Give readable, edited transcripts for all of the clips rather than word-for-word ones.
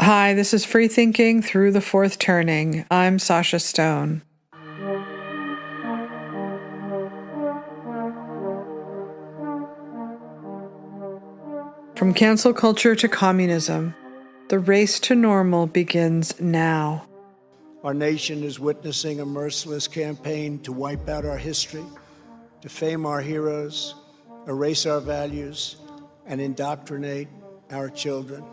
Hi, this is Free Thinking Through the Fourth Turning. I'm Sasha Stone. From cancel culture to communism, the race to normal begins now. Our nation is witnessing a merciless campaign to wipe out our history, defame our heroes, erase our values, and indoctrinate our children.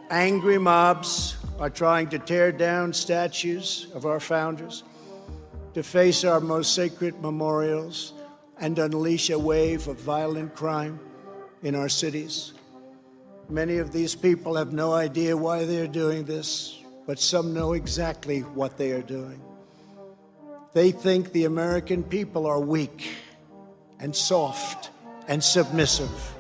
Angry mobs are trying to tear down statues of our founders, deface our most sacred memorials, and unleash a wave of violent crime in our cities. Many of these people have no idea why they're doing this, but some know exactly what they are doing. They think the American people are weak and soft and submissive.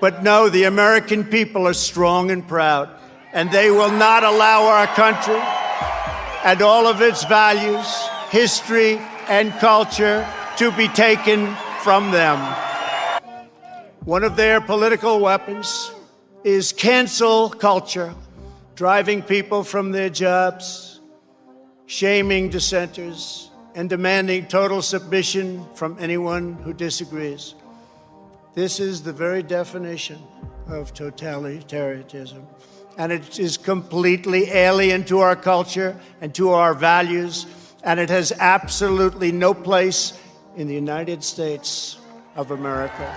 But no, the American people are strong and proud, and they will not allow our country and all of its values, history, and culture to be taken from them. One of their political weapons is cancel culture, driving people from their jobs, shaming dissenters, and demanding total submission from anyone who disagrees. This is the very definition of totalitarianism, and it is completely alien to our culture and to our values, and it has absolutely no place in the United States of America.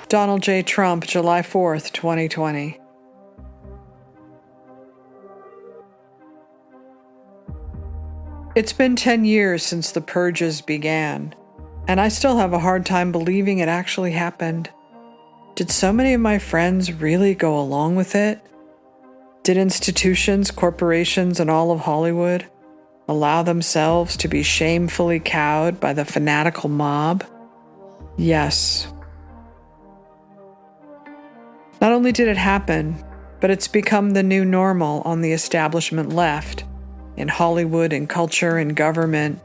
Donald J. Trump, July 4th, 2020. It's been 10 years since the purges began, and I still have a hard time believing it actually happened. Did so many of my friends really go along with it? Did institutions, corporations, and all of Hollywood allow themselves to be shamefully cowed by the fanatical mob? Yes. Not only did it happen, but it's become the new normal on the establishment left, in Hollywood, in culture, in government.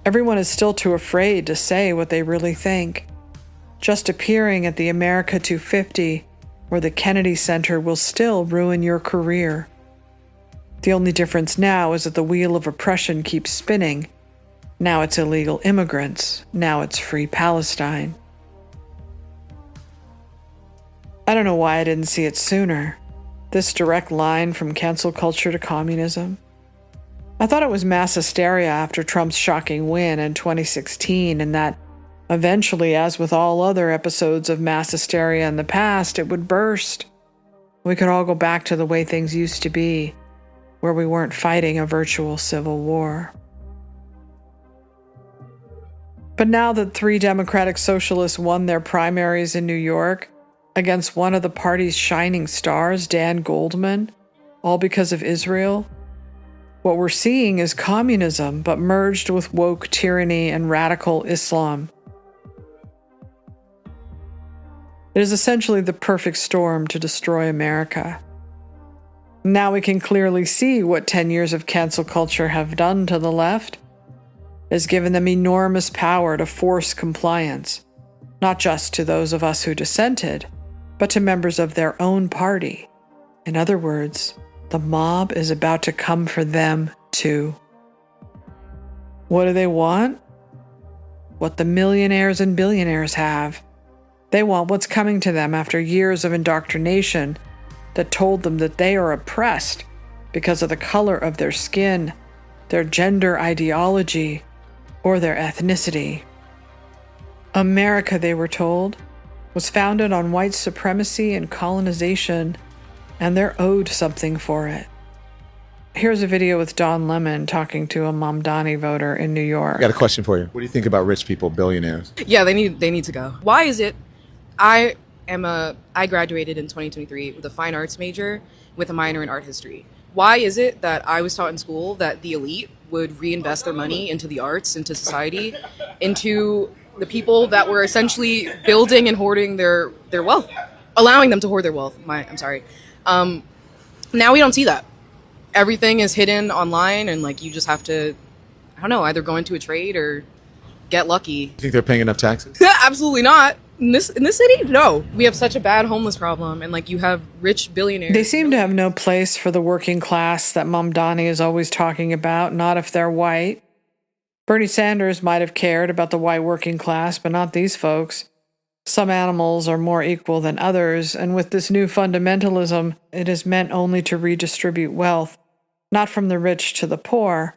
Everyone is still too afraid to say what they really think. Just appearing at the America 250 or the Kennedy Center will still ruin your career. The only difference now is that the wheel of oppression keeps spinning. Now it's illegal immigrants. Now it's free Palestine. I don't know why I didn't see it sooner. This direct line from cancel culture to communism. I thought it was mass hysteria after Trump's shocking win in 2016, and that eventually, as with all other episodes of mass hysteria in the past, it would burst. We could all go back to the way things used to be, where we weren't fighting a virtual civil war. But now that 3 Democratic Socialists won their primaries in New York, against one of the party's shining stars, Dan Goldman, all because of Israel, what we're seeing is communism, but merged with woke tyranny and radical Islam. It is essentially the perfect storm to destroy America. Now we can clearly see what 10 years of cancel culture have done to the left. It has given them enormous power to force compliance, not just to those of us who dissented, but to members of their own party. In other words, the mob is about to come for them too. What do they want? What the millionaires and billionaires have. They want what's coming to them after years of indoctrination that told them that they are oppressed because of the color of their skin, their gender ideology, or their ethnicity. America, they were told, was founded on white supremacy and colonization, and they're owed something for it. Here's a video with Don Lemon talking to a Mamdani voter in New York. I got a question for you. What do you think about rich people, billionaires? Yeah, they need to go. Why is it? I graduated in 2023 with a fine arts major with a minor in art history. Why is it that I was taught in school that the elite would reinvest their money into the arts, into society, into the people that were essentially building and hoarding their wealth, allowing them to hoard their wealth. Now we don't see that. everything is hidden online, and like you just have to, I don't know, either go into a trade or get lucky. You think they're paying enough taxes? Absolutely not. In this city, no. We have such a bad homeless problem, and like you have rich billionaires. They seem to have no place for the working class that Mamdani is always talking about, not if they're white. Bernie Sanders might have cared about the white working class, but not these folks. Some animals are more equal than others, and with this new fundamentalism, it is meant only to redistribute wealth, not from the rich to the poor,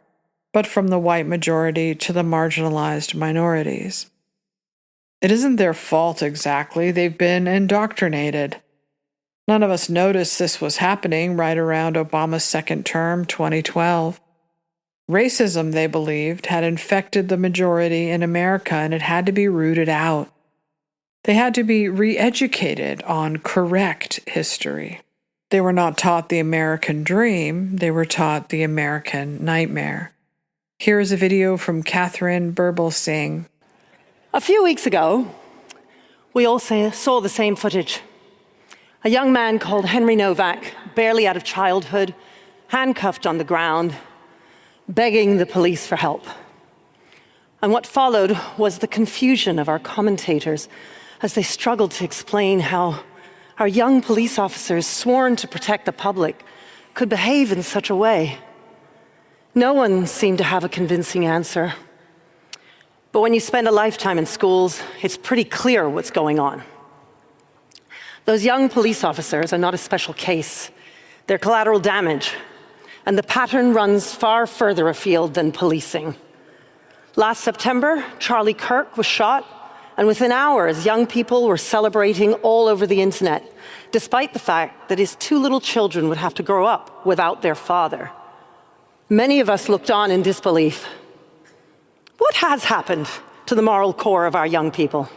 but from the white majority to the marginalized minorities. It isn't their fault exactly. They've been indoctrinated. None of us noticed this was happening right around Obama's second term, 2012. Racism, they believed, had infected the majority in America, and it had to be rooted out. They had to be re-educated on correct history. They were not taught the American dream, they were taught the American nightmare. Here is a video from Catherine Birbal Singh. A few weeks ago, we all saw the same footage. A young man called Henry Novak, barely out of childhood, handcuffed on the ground, begging the police for help. And what followed was the confusion of our commentators as they struggled to explain how our young police officers, sworn to protect the public, could behave in such a way. No one seemed to have a convincing answer. But when you spend a lifetime in schools, it's pretty clear what's going on. Those young police officers are not a special case. They're collateral damage, and the pattern runs far further afield than policing. Last September, Charlie Kirk was shot, and within hours, young people were celebrating all over the internet, despite the fact that his two little children would have to grow up without their father. Many of us looked on in disbelief. What has happened to the moral core of our young people?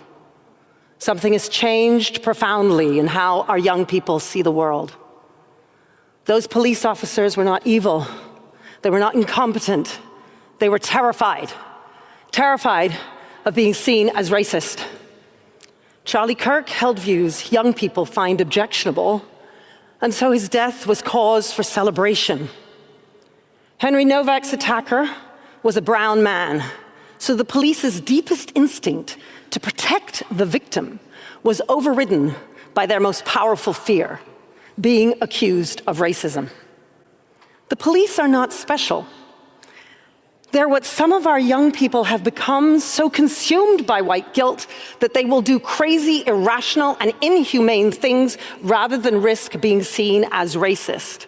Something has changed profoundly in how our young people see the world. Those police officers were not evil. They were not incompetent. They were terrified. Terrified of being seen as racist. Charlie Kirk held views young people find objectionable, and so his death was cause for celebration. Henry Novak's attacker was a brown man, so the police's deepest instinct to protect the victim was overridden by their most powerful fear, being accused of racism. The police are not special. They're what some of our young people have become, so consumed by white guilt that they will do crazy, irrational, and inhumane things rather than risk being seen as racist.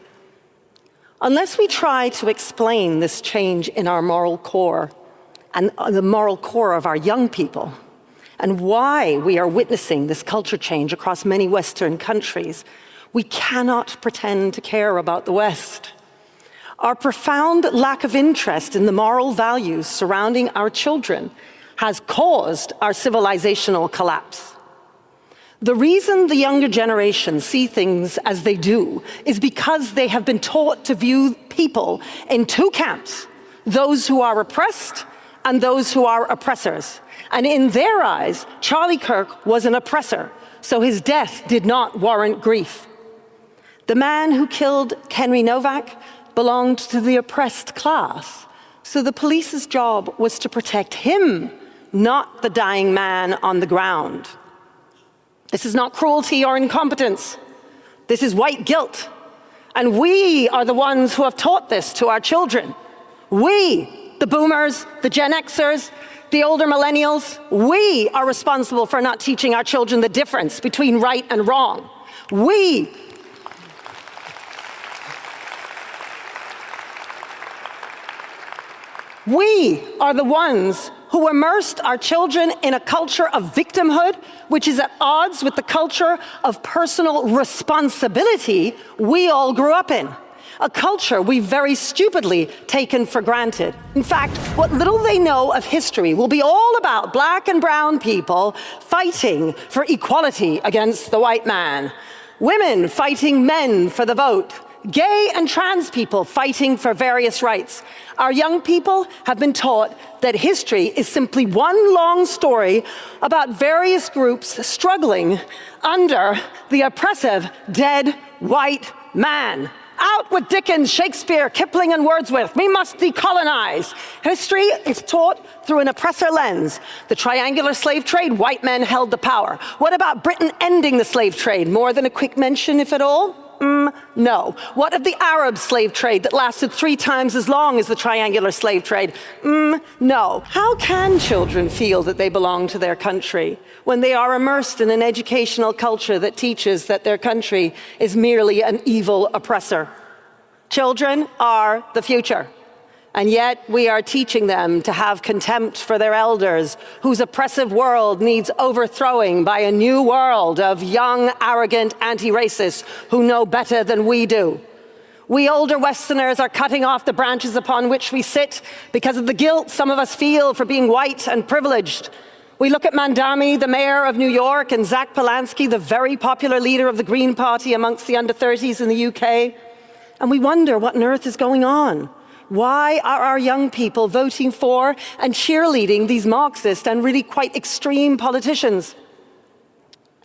Unless we try to explain this change in our moral core and the moral core of our young people, and why we are witnessing this culture change across many Western countries, we cannot pretend to care about the West. Our profound lack of interest in the moral values surrounding our children has caused our civilizational collapse. The reason the younger generations see things as they do is because they have been taught to view people in two camps, those who are oppressed and those who are oppressors. And in their eyes, Charlie Kirk was an oppressor, so his death did not warrant grief. The man who killed Henry Novak belonged to the oppressed class, so the police's job was to protect him, not the dying man on the ground. This is not cruelty or incompetence. This is white guilt. And we are the ones who have taught this to our children. We, the boomers, the Gen Xers, the older millennials, we are responsible for not teaching our children the difference between right and wrong. We are the ones who immersed our children in a culture of victimhood, which is at odds with the culture of personal responsibility we all grew up in. A culture we've very stupidly taken for granted. In fact, what little they know of history will be all about black and brown people fighting for equality against the white man, women fighting men for the vote, gay and trans people fighting for various rights. Our young people have been taught that history is simply one long story about various groups struggling under the oppressive dead white man. Out with Dickens, Shakespeare, Kipling, and Wordsworth. We must decolonize. History is taught through an oppressor lens. The triangular slave trade, white men held the power. What about Britain ending the slave trade? More than a quick mention, if at all? No. What of the Arab slave trade that lasted 3 times as long as the triangular slave trade? No. How can children feel that they belong to their country when they are immersed in an educational culture that teaches that their country is merely an evil oppressor? Children are the future. And yet we are teaching them to have contempt for their elders, whose oppressive world needs overthrowing by a new world of young, arrogant anti-racists who know better than we do. We older Westerners are cutting off the branches upon which we sit because of the guilt some of us feel for being white and privileged. We look at Mandami, the mayor of New York, and Zach Polanski, the very popular leader of the Green Party amongst the under-30s in the UK, and we wonder what on earth is going on. Why are our young people voting for and cheerleading these Marxist and really quite extreme politicians?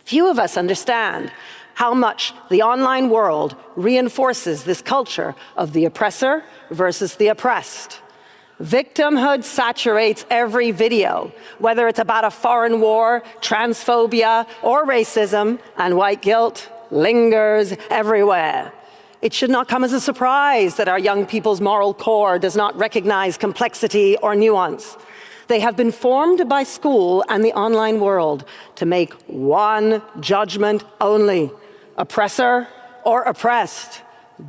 Few of us understand how much the online world reinforces this culture of the oppressor versus the oppressed. Victimhood saturates every video, whether it's about a foreign war, transphobia, or racism, and white guilt lingers everywhere. It should not come as a surprise that our young people's moral core does not recognize complexity or nuance. They have been formed by school and the online world to make one judgment only: oppressor or oppressed,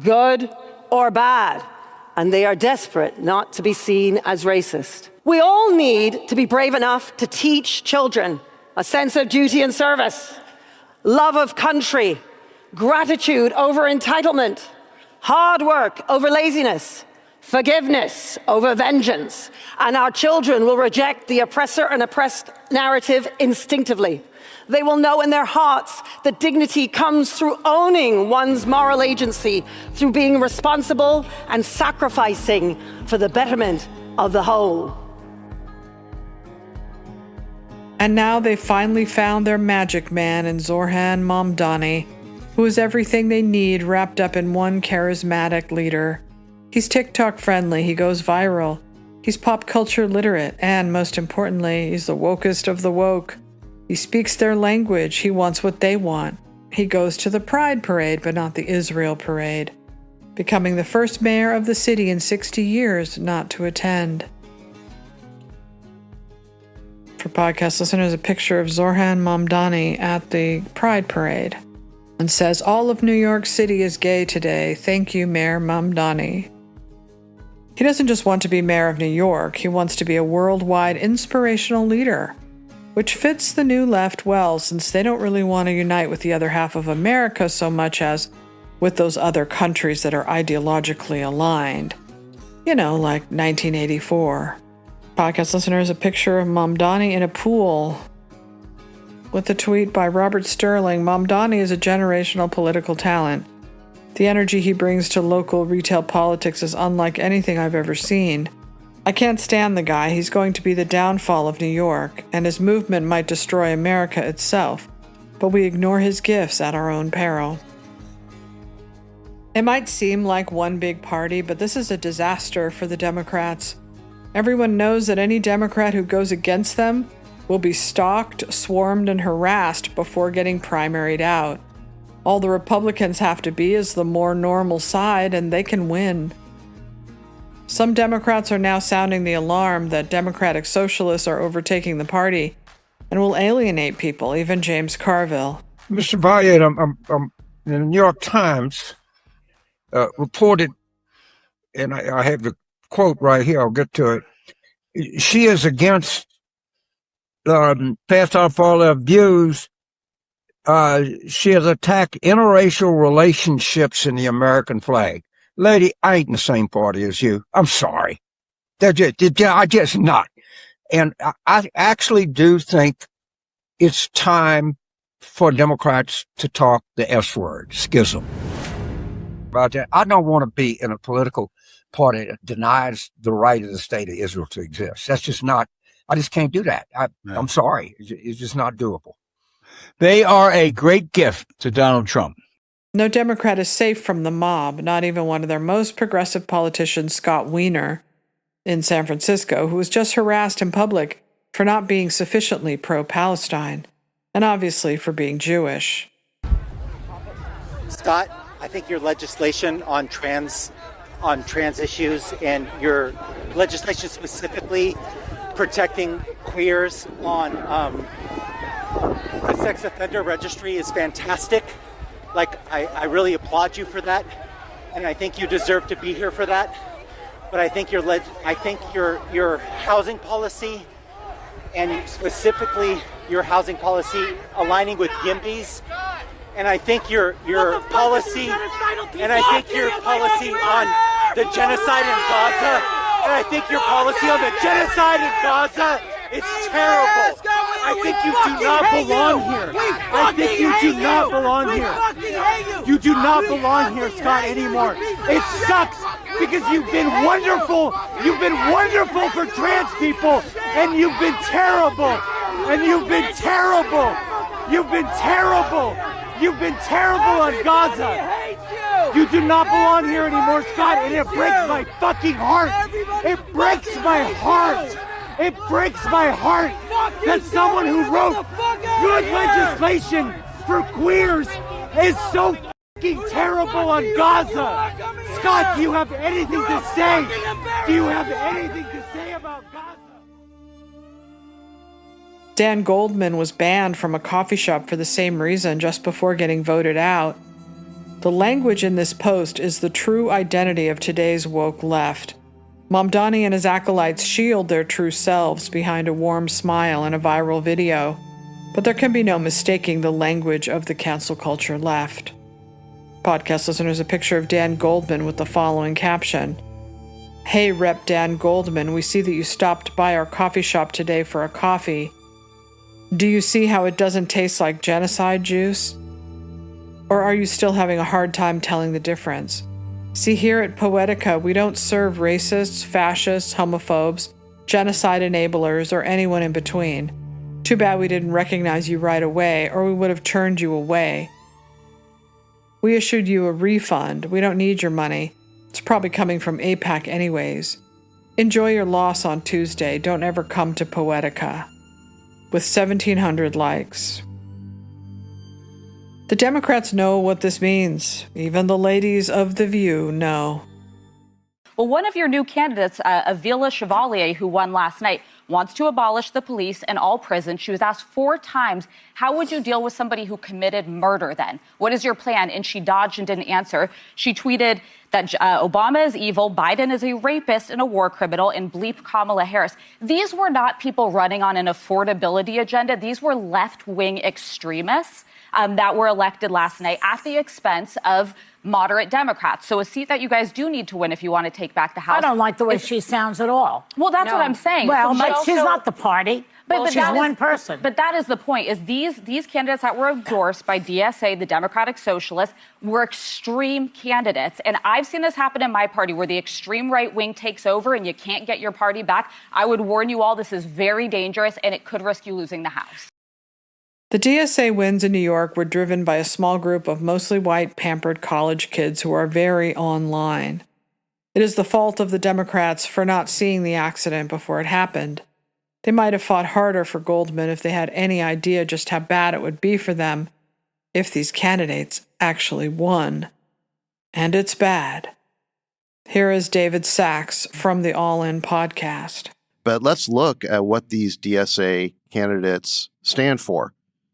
good or bad. And they are desperate not to be seen as racist. We all need to be brave enough to teach children a sense of duty and service, love of country, gratitude over entitlement, hard work over laziness, forgiveness over vengeance. And our children will reject the oppressor and oppressed narrative instinctively. They will know in their hearts that dignity comes through owning one's moral agency, through being responsible and sacrificing for the betterment of the whole. And now they finally found their magic man in Zoran Mamdani, who is everything they need wrapped up in one charismatic leader. He's TikTok friendly, he goes viral, he's pop culture literate, and most importantly, he's the wokest of the woke. He speaks their language, he wants what they want. He goes to the Pride Parade, but not the Israel Parade, becoming the first mayor of the city in 60 years not to attend. For podcast listeners, a picture of Zoran Mamdani at the Pride Parade, and says, "All of New York City is gay today. Thank you, Mayor Mamdani." He doesn't just want to be mayor of New York, he wants to be a worldwide inspirational leader, which fits the new left well, since they don't really want to unite with the other half of America so much as with those other countries that are ideologically aligned. You know, like 1984. Podcast listeners, a picture of Mamdani in a pool with a tweet by Robert Sterling. Mamdani is a generational political talent. The energy he brings to local retail politics is unlike anything I've ever seen. I can't stand the guy. He's going to be the downfall of New York, and his movement might destroy America itself, but we ignore his gifts at our own peril. It might seem like one big party, but this is a disaster for the Democrats. Everyone knows that any Democrat who goes against them will be stalked, swarmed, and harassed before getting primaried out. All the Republicans have to be is the more normal side, and they can win. Some Democrats are now sounding the alarm that Democratic Socialists are overtaking the party and will alienate people, even James Carville. Mr. Valier, the New York Times reported, and I have the quote right here, I'll get to it. She is against passed off all her views. She has attacked interracial relationships in the American flag. Lady, I ain't in the same party as you. I'm sorry. I just not. And I actually do think it's time for Democrats to talk the S word, schism. About that, I don't want to be in a political party that denies the right of the state of Israel to exist. That's just not, I just can't do that. I'm sorry. It's just not doable. They are a great gift to Donald Trump. No Democrat is safe from the mob, not even one of their most progressive politicians, Scott Wiener, in San Francisco, who was just harassed in public for not being sufficiently pro-Palestine, and obviously for being Jewish. Scott, I think your legislation on trans issues and your legislation specifically protecting queers on the sex offender registry is fantastic. Like, I really applaud you for that, and I think you deserve to be here for that. But I think your housing policy, and specifically your housing policy aligning with YIMBYs, and I think your policy, and I think your policy on the genocide in Gaza, and I think your policy on the genocide in Gaza is terrible. I think you do not belong here. I think you do not belong here. You do not belong here, Scott, anymore. It sucks because you've been wonderful. You've been wonderful for trans people, and you've been terrible. And you've been terrible. You've been terrible. You've been terrible on Gaza. You do not belong here anymore, Scott, and it breaks my fucking heart. It breaks my heart. It breaks my heart that someone who wrote good legislation for queers is so fucking terrible on Gaza. Scott, do you have anything to say? Do you have anything to say about Gaza? Dan Goldman was banned from a coffee shop for the same reason just before getting voted out. The language in this post is the true identity of today's woke left. Mamdani and his acolytes shield their true selves behind a warm smile and a viral video, but there can be no mistaking the language of the cancel culture left. Podcast listeners, a picture of Dan Goldman with the following caption: "Hey, Rep Dan Goldman, we see that you stopped by our coffee shop today for a coffee. Do you see how it doesn't taste like genocide juice? Or are you still having a hard time telling the difference? See, here at Poetica, we don't serve racists, fascists, homophobes, genocide enablers, or anyone in between. Too bad we didn't recognize you right away, or we would have turned you away. We issued you a refund. We don't need your money. It's probably coming from AIPAC anyways. Enjoy your loss on Tuesday. Don't ever come to Poetica." With 1,700 likes. The Democrats know what this means. Even the ladies of The View know. Well, one of your new candidates, Avila Chevalier, who won last night, wants to abolish the police and all prisons. She was asked 4 times, how would you deal with somebody who committed murder then? What is your plan? And she dodged and didn't answer. She tweeted that Obama is evil, Biden is a rapist and a war criminal, and bleep Kamala Harris. These were not people running on an affordability agenda. These were left-wing extremists that were elected last night at the expense of moderate Democrats. So a seat that you guys do need to win if you want to take back the House. I don't like the way she sounds at all. Well, that's what I'm saying. Well, So but she's not the party. But she's one person. But that is the point, is these candidates that were endorsed by DSA, the Democratic Socialists, were extreme candidates. And I've seen this happen in my party where the extreme right wing takes over and you can't get your party back. I would warn you all, this is very dangerous and it could risk you losing the House. The DSA wins in New York were driven by a small group of mostly white, pampered college kids who are very online. It is the fault of the Democrats for not seeing the accident before it happened. They might have fought harder for Goldman if they had any idea just how bad it would be for them if these candidates actually won. And it's bad. Here is David Sachs from the All In podcast. But let's look at what these DSA candidates stand for.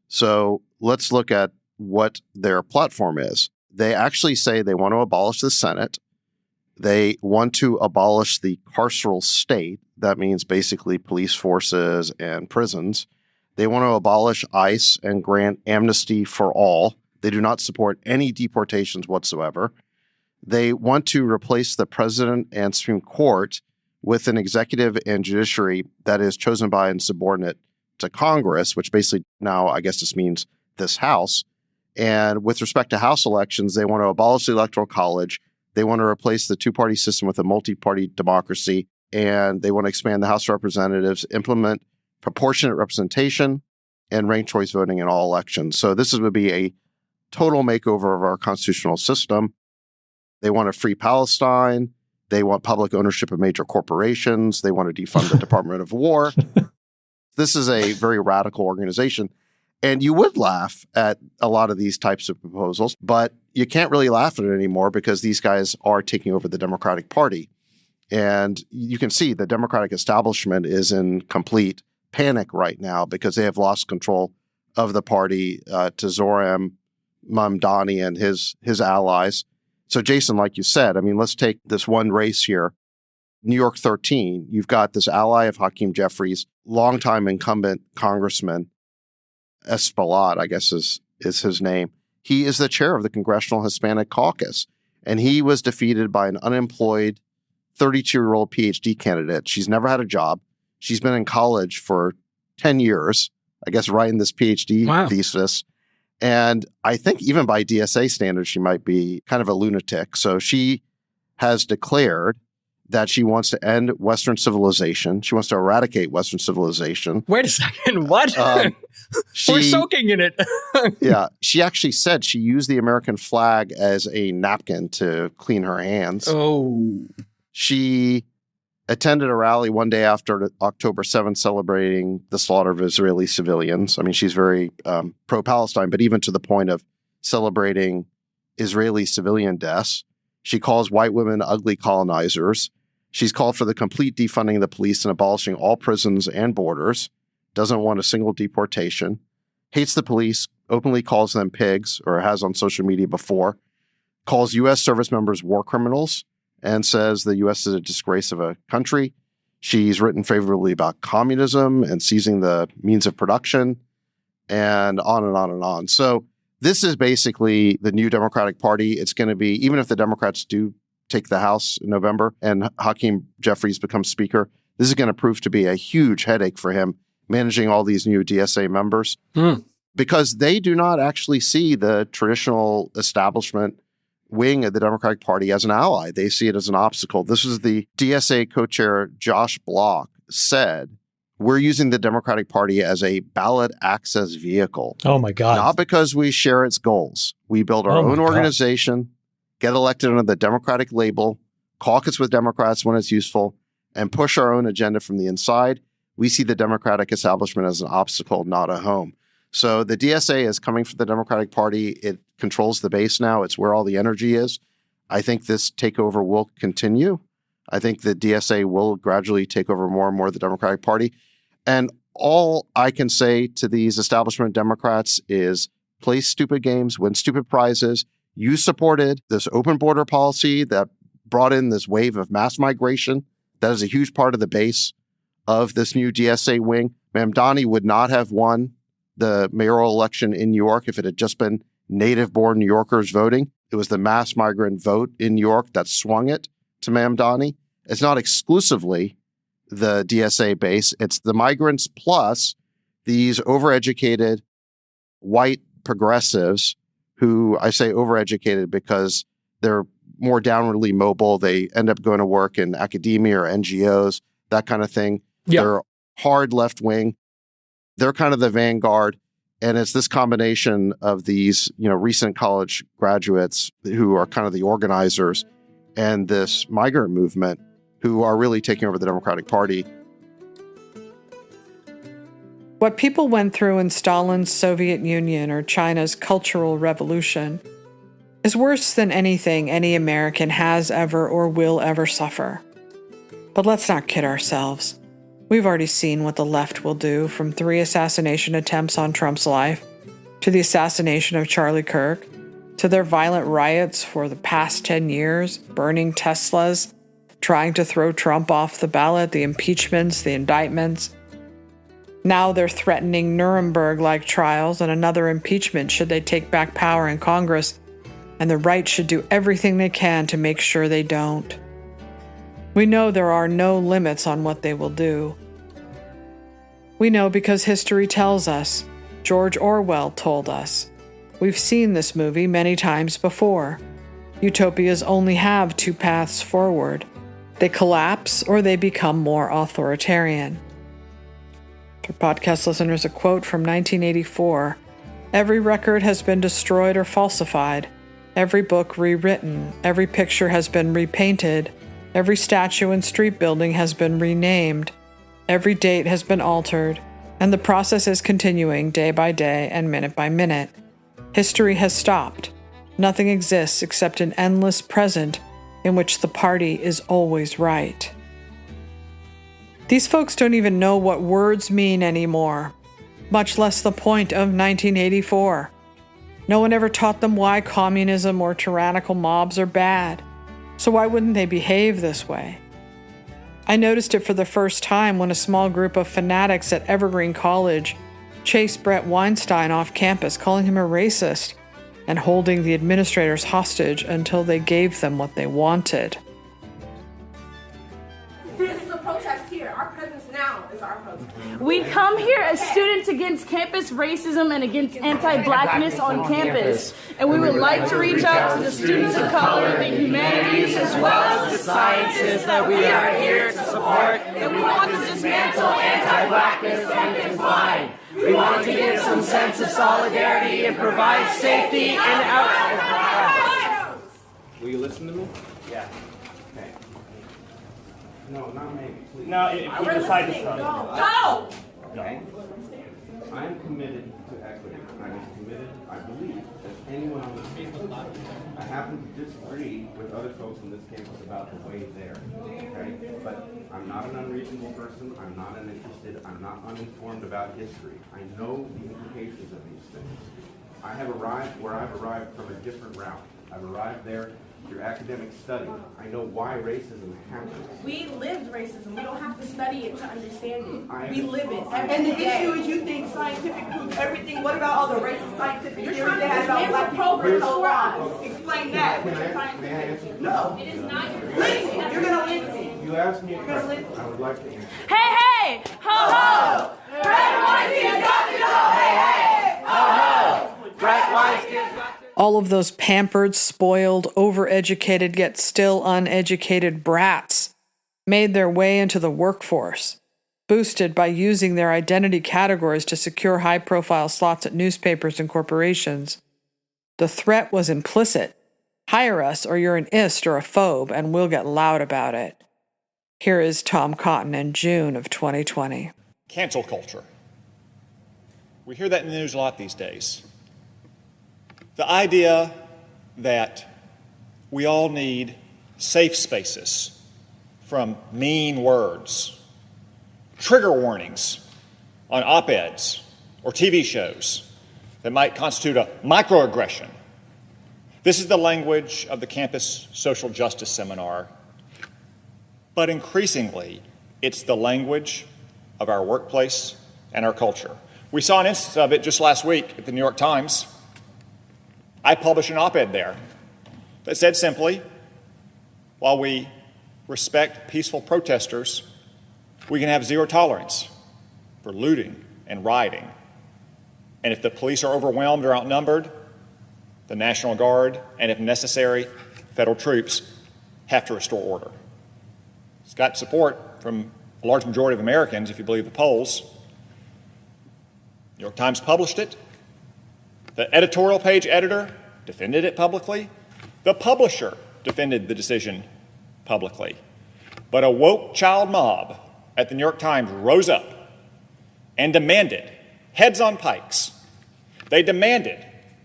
So let's look at what their platform is. They actually say they want to abolish the Senate. They want to abolish the carceral state. That means basically police forces and prisons. They want to abolish ICE and grant amnesty for all. They do not support any deportations whatsoever. They want to replace the president and Supreme Court with an executive and judiciary that is chosen by and subordinate to Congress, which basically now I guess this means this House. And with respect to House elections, they want to abolish the Electoral College. They want to replace the two-party system with a multi-party democracy. And they want to expand the House of Representatives, implement proportionate representation, and ranked choice voting in all elections. So this would be a total makeover of our constitutional system. They want a free Palestine. They want public ownership of major corporations. They want to defund the Department of War. This is a very radical organization. And you would laugh at a lot of these types of proposals, but you can't really laugh at it anymore because these guys are taking over the Democratic Party. And you can see the Democratic establishment is in complete panic right now because they have lost control of the party to Zoran Mamdani and his allies. So, Jason, like you said, I mean, let's take this one race here. New York 13, you've got this ally of Hakeem Jeffries, longtime incumbent congressman, Espaillat, I guess is his name. He is the chair of the Congressional Hispanic Caucus, and he was defeated by an unemployed 32-year-old PhD candidate. She's never had a job. She's been in college for 10 years, I guess, writing this PhD thesis. And I think even by DSA standards, she might be kind of a lunatic. So she has declared that she wants to end Western civilization. She wants to eradicate Western civilization. Wait a second. What? We're soaking in it. Yeah. She actually said she used the American flag as a napkin to clean her hands. Oh. She attended a rally one day after October 7th celebrating the slaughter of Israeli civilians. I mean, she's very pro-Palestine, but even to the point of celebrating Israeli civilian deaths. She calls white women ugly colonizers. She's called for the complete defunding of the police and abolishing all prisons and borders. Doesn't want a single deportation. Hates the police, openly calls them pigs, or has on social media before. Calls U.S. service members war criminals and says the U.S. is a disgrace of a country. She's written favorably about communism and seizing the means of production, and on and on and on. So this is basically the new Democratic Party. It's going to be, even if the Democrats do take the House in November and Hakeem Jeffries becomes Speaker, this is going to prove to be a huge headache for him managing all these new DSA members because they do not actually see the traditional establishment wing of the Democratic Party as an ally. They see it as an obstacle. This is the DSA co-chair Josh Block said, we're using the Democratic Party as a ballot access vehicle. Oh, my God. Not because we share its goals. We build our own organization, get elected under the Democratic label, caucus with Democrats when it's useful, and push our own agenda from the inside. We see the Democratic establishment as an obstacle, not a home. So the DSA is coming for the Democratic Party. It controls the base now. It's where all the energy is. I think this takeover will continue. I think the DSA will gradually take over more and more of the Democratic Party. And all I can say to these establishment Democrats is play stupid games, win stupid prizes. You supported this open border policy that brought in this wave of mass migration. That is a huge part of the base of this new DSA wing. Mamdani would not have won the mayoral election in New York if it had just been native-born New Yorkers voting. It was the mass migrant vote in New York that swung it to Mamdani. It's not exclusively the DSA base. It's the migrants plus these overeducated white progressives who, I say overeducated because they're more downwardly mobile. They end up going to work in academia or NGOs, that kind of thing. Yep. They're hard left-wing. They're kind of the vanguard. And it's this combination of these, recent college graduates who are kind of the organizers and this migrant movement who are really taking over the Democratic Party. What people went through in Stalin's Soviet Union or China's Cultural Revolution is worse than anything any American has ever or will ever suffer. But let's not kid ourselves. We've already seen what the left will do, from 3 assassination attempts on Trump's life, to the assassination of Charlie Kirk, to their violent riots for the past 10 years, burning Teslas, trying to throw Trump off the ballot, the impeachments, the indictments. Now they're threatening Nuremberg-like trials and another impeachment should they take back power in Congress, and the right should do everything they can to make sure they don't. We know there are no limits on what they will do. We know because history tells us. George Orwell told us. We've seen this movie many times before. Utopias only have 2 paths forward. They collapse or they become more authoritarian. For podcast listeners, a quote from 1984. Every record has been destroyed or falsified, every book rewritten, every picture has been repainted, every statue and street building has been renamed, every date has been altered, and the process is continuing day by day and minute by minute. History has stopped. Nothing exists except an endless present in which the party is always right. These folks don't even know what words mean anymore, much less the point of 1984. No one ever taught them why communism or tyrannical mobs are bad, so why wouldn't they behave this way? I noticed it for the first time when a small group of fanatics at Evergreen College chased Brett Weinstein off campus, calling him a racist and holding the administrators hostage until they gave them what they wanted. This is a protest here. Our presence now is our protest. We come here as students against campus racism and against anti-blackness on campus. And we would like to reach out to the students of color, the humanities, as well as the sciences that we are here to support. And we want to dismantle anti-blackness and confine. We want to give some sense of solidarity and provide safety and outcome. Will you listen to me? Yeah. Okay. No, not maybe, please. No, if you decide to start. Go! Okay. I am committed to equity. I am committed, I believe, that anyone on this campus, I happen to disagree with other folks on this campus about the way there. Okay? But I'm not an unreasonable person. I'm not uninterested. I'm not uninformed about history. I know the implications of these things. I have arrived where I've arrived from a different route. I've arrived there through academic study. I know why racism happens. We lived racism. We don't have to study it to understand it. We live it And every the day. issue is you think scientific proves everything. What about all the racist scientific You're theories trying they to have about dismantle black people? programs So for us. explain that. May What's your I scientific answer? theory? No. It is not your Listen, you're going to listen. You asked me a question. I would like to answer. Hey, ho, ho! Brett Weinstein's got to go! Hey, ho, ho! Brett Weinstein's got to go! All of those pampered, spoiled, overeducated yet still uneducated brats made their way into the workforce, boosted by using their identity categories to secure high-profile slots at newspapers and corporations. The threat was implicit. Hire us or you're an ist or a phobe, and we'll get loud about it. Here is Tom Cotton in June of 2020. Cancel culture. We hear that in the news a lot these days. The idea that we all need safe spaces from mean words, trigger warnings on op-eds or TV shows that might constitute a microaggression. This is the language of the campus social justice seminar, but increasingly, it's the language of our workplace and our culture. We saw an instance of it just last week at the New York Times. I published an op-ed there that said simply, while we respect peaceful protesters, we can have zero tolerance for looting and rioting. And if the police are overwhelmed or outnumbered, the National Guard, and if necessary, federal troops have to restore order. It's got support from a large majority of Americans, if you believe the polls. New York Times published it. The editorial page editor defended it publicly. The publisher defended the decision publicly. But a woke child mob at the New York Times rose up and demanded, heads on pikes, they demanded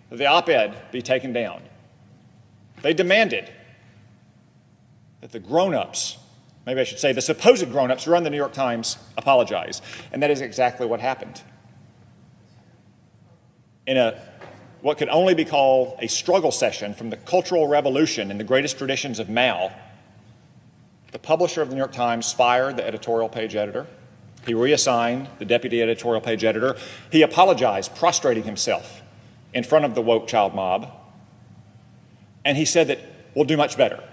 that the op-ed be taken down. They demanded that the grown-ups, maybe I should say the supposed grown-ups who run the New York Times, apologize. And that is exactly what happened. In what could only be called a struggle session from the Cultural Revolution in the greatest traditions of Mao, the publisher of the New York Times fired the editorial page editor. He reassigned the deputy editorial page editor. He apologized, prostrating himself in front of the woke child mob. And he said that we'll do much better.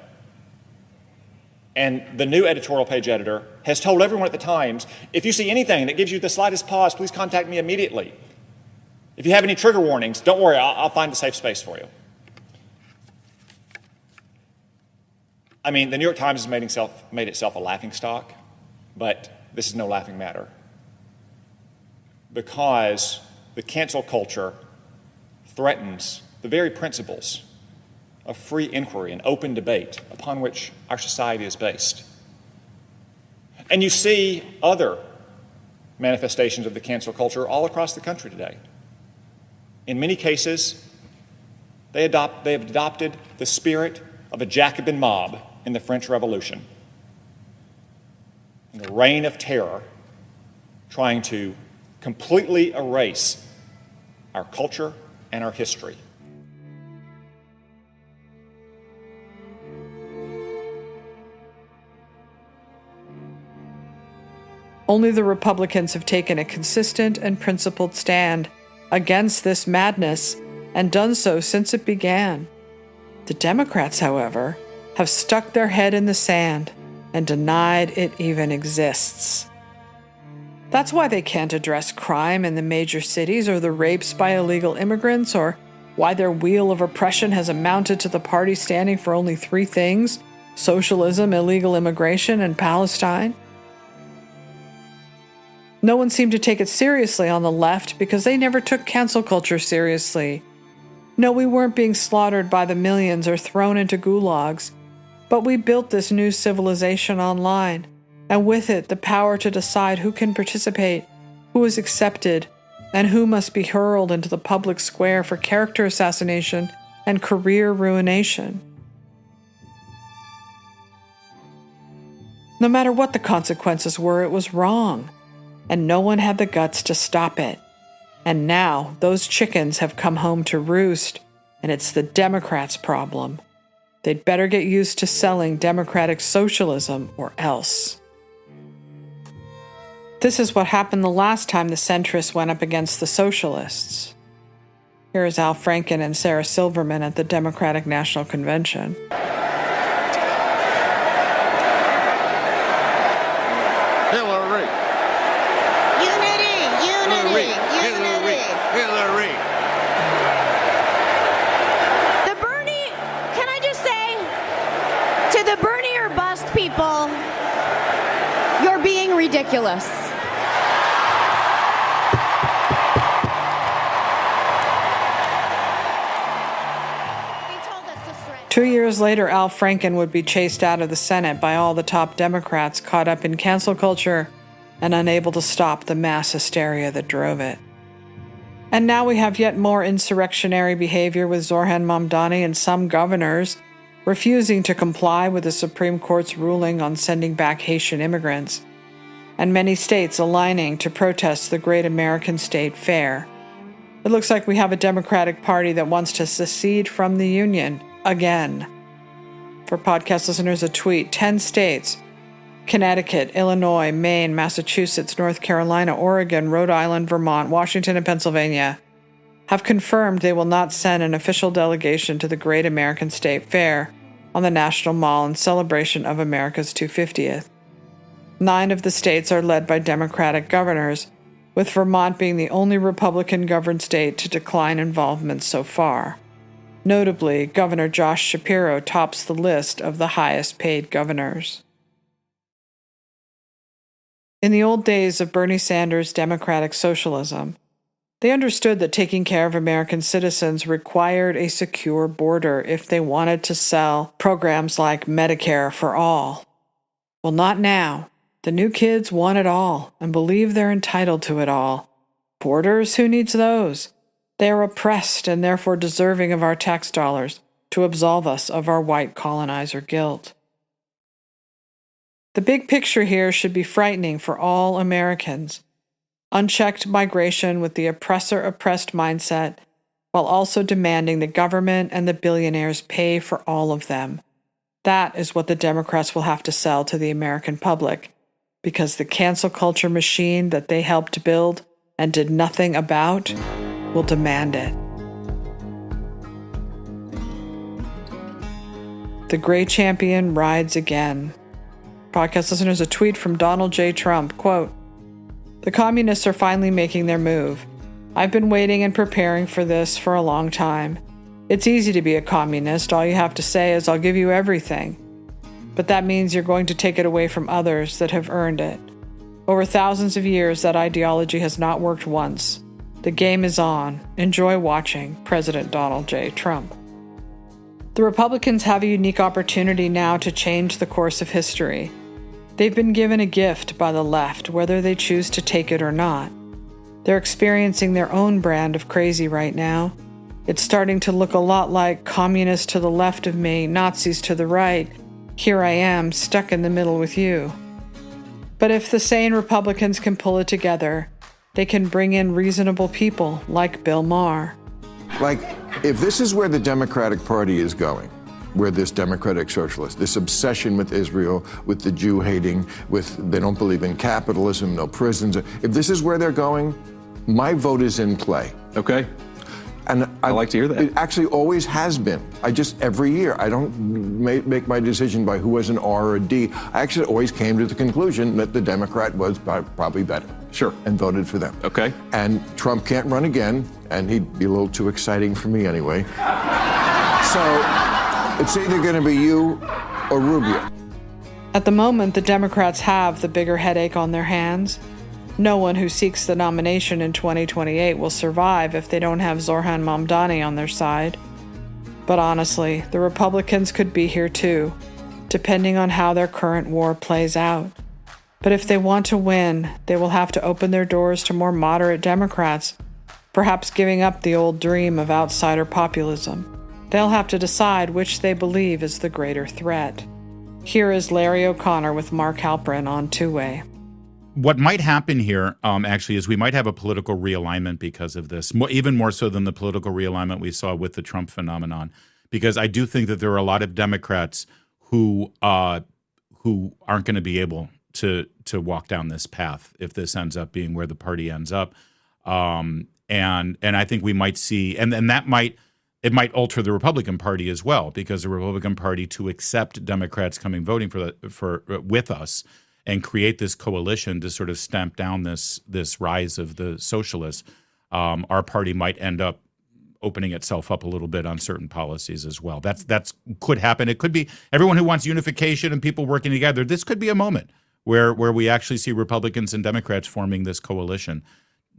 And the new editorial page editor has told everyone at the Times, if you see anything that gives you the slightest pause, please contact me immediately. If you have any trigger warnings, don't worry, I'll find a safe space for you. I mean, the New York Times has made itself a laughingstock, but this is no laughing matter. Because the cancel culture threatens the very principles of free inquiry and open debate upon which our society is based. And you see other manifestations of the cancel culture all across the country today. In many cases, they have adopted the spirit of a Jacobin mob in the French Revolution, in the reign of terror, trying to completely erase our culture and our history. Only the Republicans have taken a consistent and principled stand against this madness and done so since it began. The Democrats, however, have stuck their head in the sand and denied it even exists. That's why they can't address crime in the major cities or the rapes by illegal immigrants, or why their wheel of oppression has amounted to the party standing for only three things: socialism, illegal immigration, and Palestine. No one seemed to take it seriously on the left because they never took cancel culture seriously. No, we weren't being slaughtered by the millions or thrown into gulags, but we built this new civilization online, and with it the power to decide who can participate, who is accepted, and who must be hurled into the public square for character assassination and career ruination. No matter what the consequences were, it was wrong, and no one had the guts to stop it. And now those chickens have come home to roost, and it's the Democrats' problem. They'd better get used to selling democratic socialism or else. This is what happened the last time the centrists went up against the socialists. Here is Al Franken and Sarah Silverman at the Democratic National Convention. Hillary. Unity. Hillary. The Bernie, can I just say, to the Bernie or bust people, you're being ridiculous. 2 years later, Al Franken would be chased out of the Senate by all the top Democrats caught up in cancel culture and unable to stop the mass hysteria that drove it. And now we have yet more insurrectionary behavior with Zoran Mamdani and some governors refusing to comply with the Supreme Court's ruling on sending back Haitian immigrants, and many states aligning to protest the Great American State Fair. It looks like we have a Democratic Party that wants to secede from the Union again. For podcast listeners, a tweet: 10 states, Connecticut, Illinois, Maine, Massachusetts, North Carolina, Oregon, Rhode Island, Vermont, Washington, and Pennsylvania, have confirmed they will not send an official delegation to the Great American State Fair on the National Mall in celebration of America's 250th. 9 of the states are led by Democratic governors, with Vermont being the only Republican-governed state to decline involvement so far. Notably, Governor Josh Shapiro tops the list of the highest-paid governors. In the old days of Bernie Sanders' democratic socialism, they understood that taking care of American citizens required a secure border if they wanted to sell programs like Medicare for all. Well, not now. The new kids want it all and believe they're entitled to it all. Borders? Who needs those? They are oppressed and therefore deserving of our tax dollars to absolve us of our white colonizer guilt. The big picture here should be frightening for all Americans. Unchecked migration with the oppressor-oppressed mindset, while also demanding the government and the billionaires pay for all of them. That is what the Democrats will have to sell to the American public, because the cancel culture machine that they helped build and did nothing about will demand it. The gray champion rides again. Podcast listeners, a tweet from Donald J. Trump, quote, "The communists are finally making their move. I've been waiting and preparing for this for a long time. It's easy to be a communist. All you have to say is, I'll give you everything. But that means you're going to take it away from others that have earned it. Over thousands of years, that ideology has not worked once. The game is on. Enjoy watching President Donald J. Trump. The Republicans have a unique opportunity now to change the course of history. They've been given a gift by the left, whether they choose to take it or not. They're experiencing their own brand of crazy right now. It's starting to look a lot like communists to the left of me, Nazis to the right. Here I am, stuck in the middle with you. But if the sane Republicans can pull it together, they can bring in reasonable people like Bill Maher. Like, if this is where the Democratic Party is going, where this democratic socialist, this obsession with Israel, with the Jew hating, with they don't believe in capitalism, no prisons, if this is where they're going, my vote is in play. Okay. And I like to hear that. It actually always has been. Every year, I don't make my decision by who has an R or a D. I actually always came to the conclusion that the Democrat was probably better. Sure. And voted for them. Okay. And Trump can't run again, and he'd be a little too exciting for me anyway. So it's either going to be you or Rubio. At the moment, the Democrats have the bigger headache on their hands. No one who seeks the nomination in 2028 will survive if they don't have Zohran Mamdani on their side. But honestly, the Republicans could be here too, depending on how their current war plays out. But if they want to win, they will have to open their doors to more moderate Democrats, perhaps giving up the old dream of outsider populism. They'll have to decide which they believe is the greater threat. Here is Larry O'Connor with Mark Halperin on Two-Way. What might happen here, actually, is we might have a political realignment because of this, even more so than the political realignment we saw with the Trump phenomenon. Because I do think that there are a lot of Democrats who aren't going to be able to walk down this path if this ends up being where the party ends up, and I think we might see, and that might alter the Republican Party as well, because the Republican Party, to accept Democrats coming voting for with us and create this coalition to sort of stamp down this rise of the socialists, our party might end up opening itself up a little bit on certain policies as well. That's could happen. It could be everyone who wants unification and people working together. This could be a moment where we actually see Republicans and Democrats forming this coalition,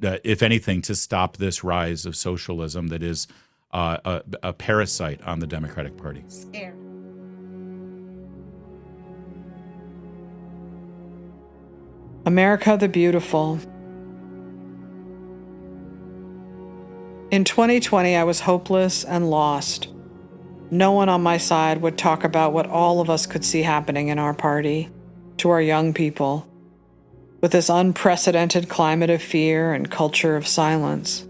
if anything, to stop this rise of socialism that is a parasite on the Democratic Party. America the Beautiful. In 2020, I was hopeless and lost. No one on my side would talk about what all of us could see happening in our party, to our young people, with this unprecedented climate of fear and culture of silence.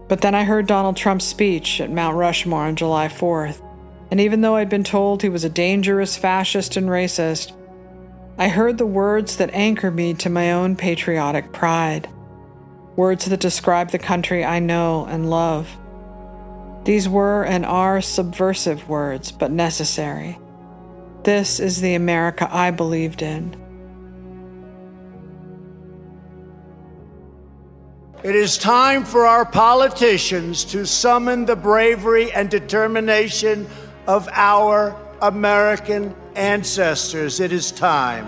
But then I heard Donald Trump's speech at Mount Rushmore on July 4th. And even though I'd been told he was a dangerous fascist and racist, I heard the words that anchor me to my own patriotic pride, words that describe the country I know and love. These were and are subversive words, but necessary. This is the America I believed in. It is time for our politicians to summon the bravery and determination of our American ancestors. It is time.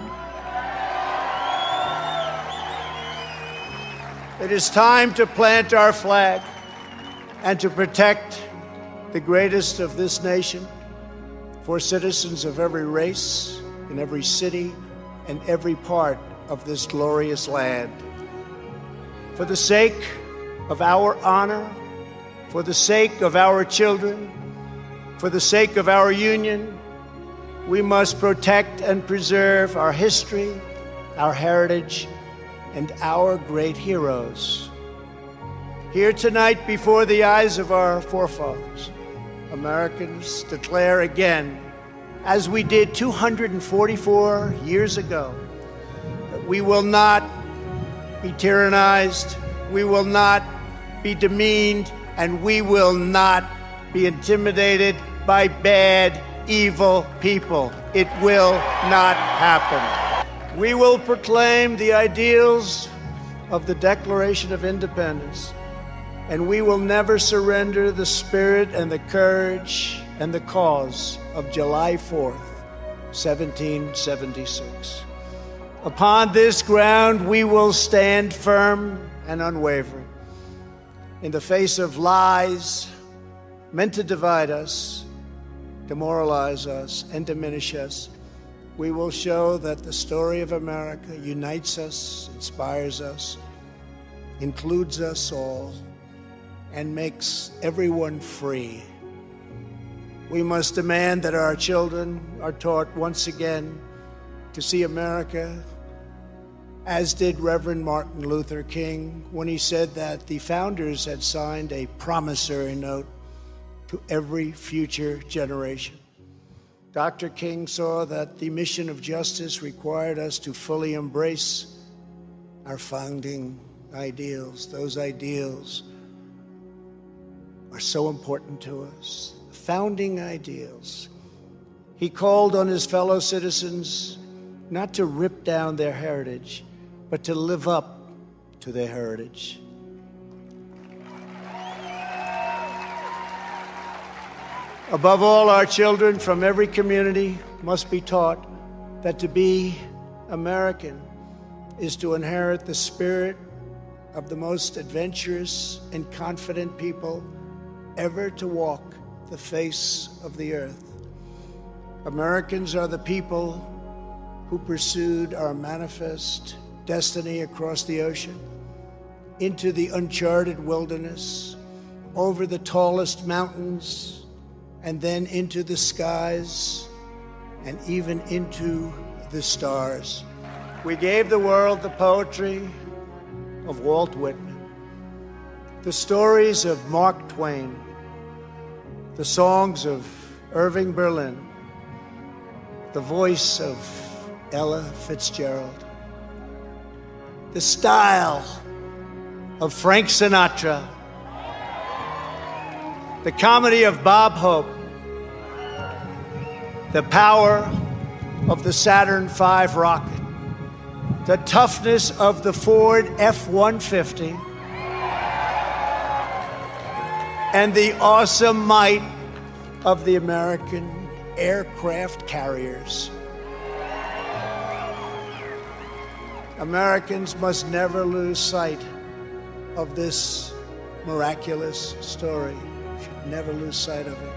It is time to plant our flag and to protect the greatest of this nation for citizens of every race, in every city, and every part of this glorious land. For the sake of our honor, for the sake of our children, for the sake of our union, we must protect and preserve our history, our heritage, and our great heroes. Here tonight, before the eyes of our forefathers, Americans declare again, as we did 244 years ago, that we will not be tyrannized, we will not be demeaned, and we will not be intimidated by bad, evil people. It will not happen. We will proclaim the ideals of the Declaration of Independence, and we will never surrender the spirit and the courage and the cause of July 4th, 1776. Upon this ground, we will stand firm and unwavering. In the face of lies meant to divide us, demoralize us, and diminish us, we will show that the story of America unites us, inspires us, includes us all, and makes everyone free. We must demand that our children are taught once again to see America, as did Reverend Martin Luther King when he said that the founders had signed a promissory note to every future generation. Dr. King saw that the mission of justice required us to fully embrace our founding ideals. Those ideals are so important to us. Founding ideals. He called on his fellow citizens not to rip down their heritage, but to live up to their heritage. Above all, our children from every community must be taught that to be American is to inherit the spirit of the most adventurous and confident people ever to walk the face of the earth. Americans are the people who pursued our manifest destiny across the ocean, into the uncharted wilderness, over the tallest mountains, and then into the skies, and even into the stars. We gave the world the poetry of Walt Whitman, the stories of Mark Twain, the songs of Irving Berlin, the voice of Ella Fitzgerald, the style of Frank Sinatra, the comedy of Bob Hope, the power of the Saturn V rocket, the toughness of the Ford F-150, and the awesome might of the American aircraft carriers. Americans must never lose sight of this miraculous story. Should never lose sight of it.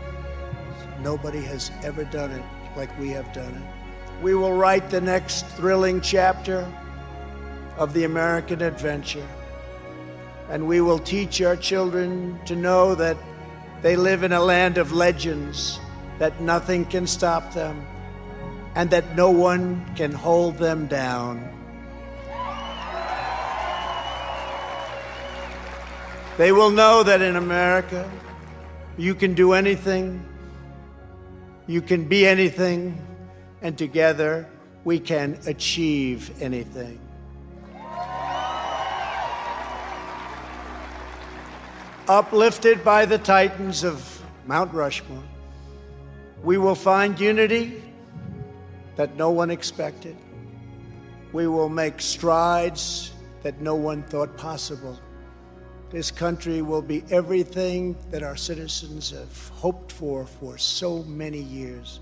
Nobody has ever done it like we have done it. We will write the next thrilling chapter of the American adventure. And we will teach our children to know that they live in a land of legends, that nothing can stop them, and that no one can hold them down. They will know that in America, you can do anything, you can be anything, and together we can achieve anything. Uplifted by the titans of Mount Rushmore, we will find unity that no one expected. We will make strides that no one thought possible. This country will be everything that our citizens have hoped for so many years,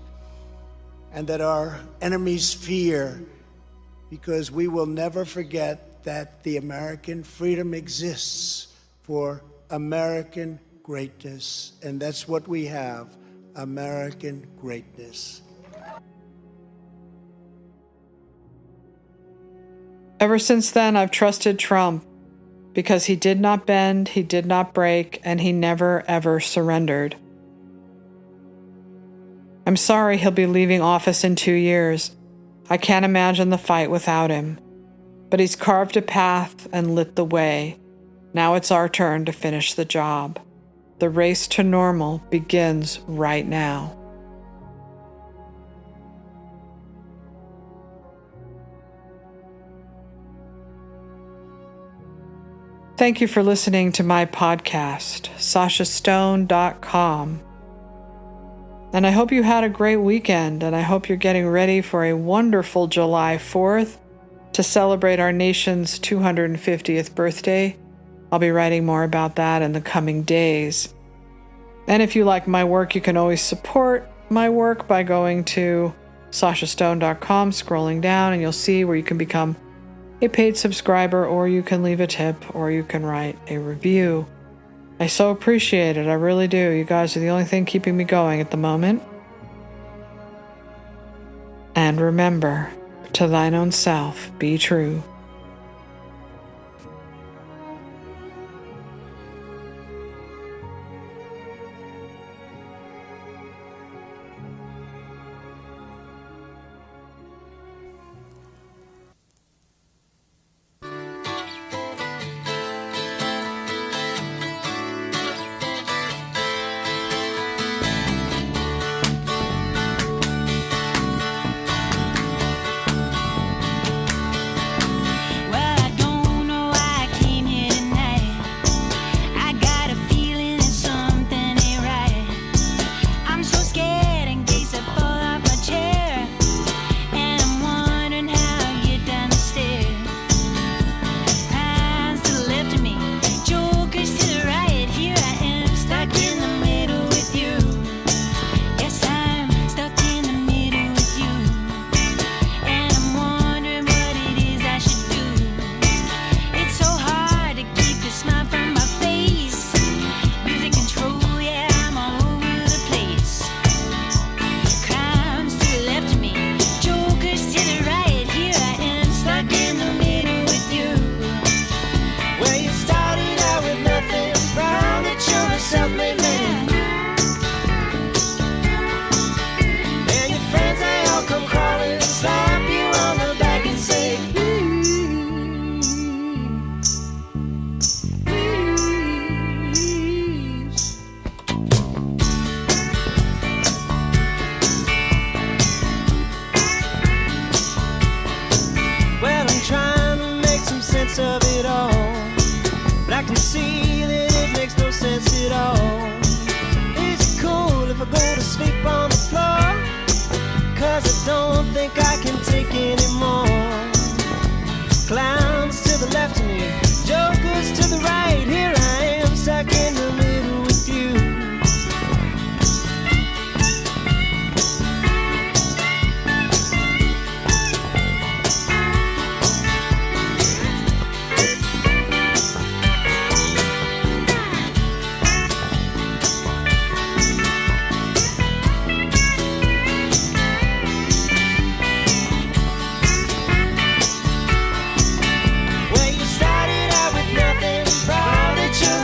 and that our enemies fear, because we will never forget that the American freedom exists for American greatness, and that's what we have, American greatness. Ever since then, I've trusted Trump because he did not bend, he did not break, and he never, ever surrendered. I'm sorry he'll be leaving office in 2 years. I can't imagine the fight without him. But he's carved a path and lit the way. Now it's our turn to finish the job. The race to normal begins right now. Thank you for listening to my podcast, sashastone.com. And I hope you had a great weekend, and I hope you're getting ready for a wonderful July 4th to celebrate our nation's 250th birthday. I'll be writing more about that in the coming days. And if you like my work, you can always support my work by going to sashastone.com, scrolling down, and you'll see where you can become a paid subscriber, or you can leave a tip, or you can write a review. I so appreciate it. I really do. You guys are the only thing keeping me going at the moment. And remember, to thine own self be true. Of it all, but I can see that it makes no sense at all. Is it cool if I go to sleep on the floor? 'Cause I don't think I can take anymore. Clowns to the left of me, jokers to the right. Here I am stuck in the middle with you.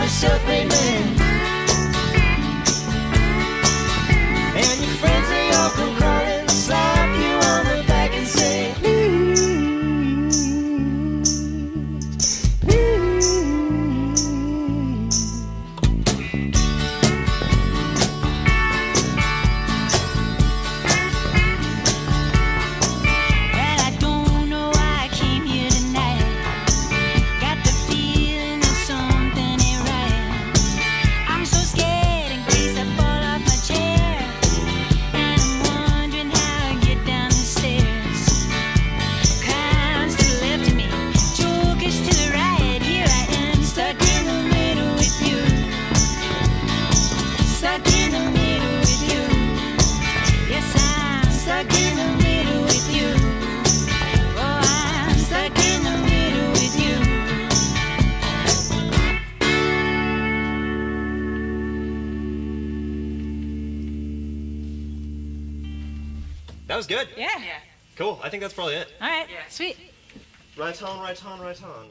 Self-made man, and your friends, they all come crawling, slap you on the back and say, well, I don't know why I came here tonight. Got the feeling that something ain't right. I'm so scared in case I fall off my chair, and I'm wondering how I get down the stairs. Clowns to the left of me, jokers to the right. Here I am, stuck in the middle with you. Stuck in the middle with you. Yes, I'm stuck in the middle with you. Oh, I'm stuck in the middle with you. That was good. Yeah. Cool. I think that's probably it. All right. Sweet. Right on, right on, right on.